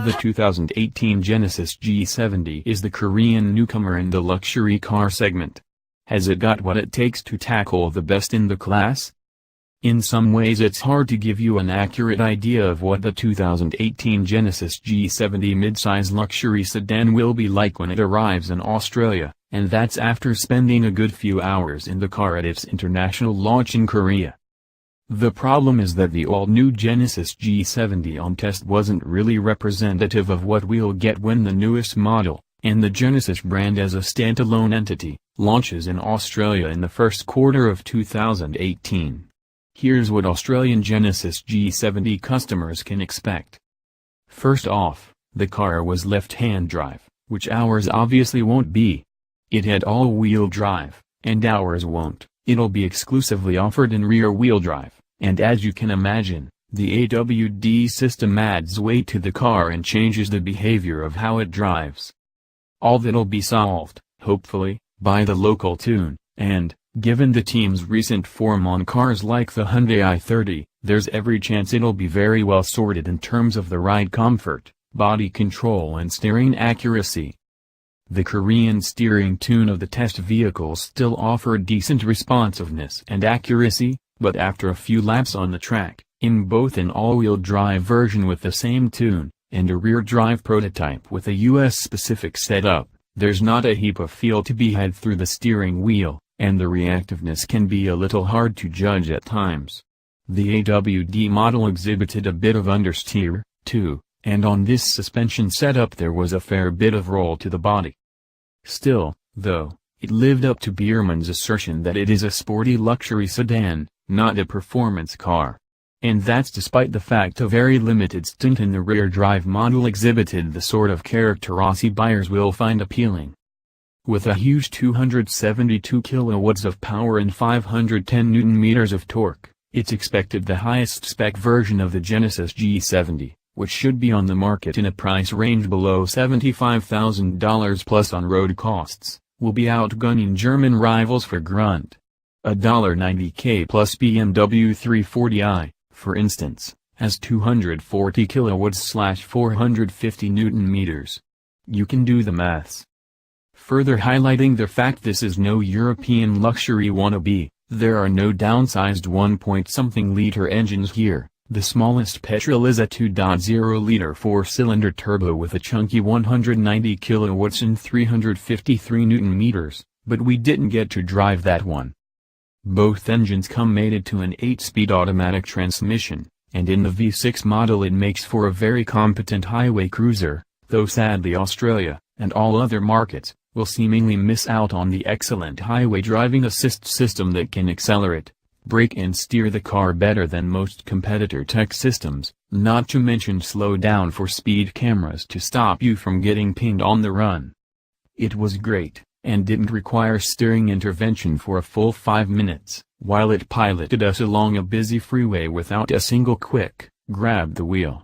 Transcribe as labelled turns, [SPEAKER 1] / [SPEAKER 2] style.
[SPEAKER 1] The 2018 Genesis G70 is the Korean newcomer in the luxury car segment. Has it got what it takes to tackle the best in the class? In some ways it's hard to give you an accurate idea of what the 2018 Genesis G70 midsize luxury sedan will be like when it arrives in Australia, and that's after spending a good few hours in the car at its international launch in Korea. The problem is that the all-new Genesis G70 on test wasn't really representative of what we'll get when the newest model, and the Genesis brand as a standalone entity, launches in Australia in the first quarter of 2018. Here's what Australian Genesis G70 customers can expect. First off, the car was left-hand drive, which ours obviously won't be. It had all-wheel drive, and ours won't. It'll be exclusively offered in rear-wheel drive, and as you can imagine, the AWD system adds weight to the car and changes the behavior of how it drives. All that'll be solved, hopefully, by the local tune, and, given the team's recent form on cars like the Hyundai i30, there's every chance it'll be very well sorted in terms of the ride comfort, body control and steering accuracy. The Korean steering tune of the test vehicles still offered decent responsiveness and accuracy, but after a few laps on the track, in both an all-wheel drive version with the same tune, and a rear-drive prototype with a US-specific setup, there's not a heap of feel to be had through the steering wheel, and the reactiveness can be a little hard to judge at times. The AWD model exhibited a bit of understeer, too, and on this suspension setup there was a fair bit of roll to the body. Still, though, it lived up to Biermann's assertion that it is a sporty luxury sedan, not a performance car. And that's despite the fact a very limited stint in the rear-drive model exhibited the sort of character Aussie buyers will find appealing. With a huge 272 kilowatts of power and 510 Nm of torque, it's expected the highest-spec version of the Genesis G70, which should be on the market in a price range below $75,000 plus on-road costs, will be outgunning German rivals for grunt. A $90K plus BMW 340i, for instance, has 240 kilowatts/450 Nm. You can do the maths. Further highlighting the fact this is no European luxury wannabe, there are no downsized 1-point-something-liter engines here. The smallest petrol is a 2.0-liter 4-cylinder turbo with a chunky 190 kilowatts and 353 Nm, but we didn't get to drive that one. Both engines come mated to an 8-speed automatic transmission, and in the V6 model it makes for a very competent highway cruiser, though sadly Australia, and all other markets, will seemingly miss out on the excellent highway driving assist system that can accelerate, brake and steer the car better than most competitor tech systems, not to mention slow down for speed cameras to stop you from getting pinged on the run. It was great, and didn't require steering intervention for a full 5 minutes, while it piloted us along a busy freeway without a single quick grab the wheel.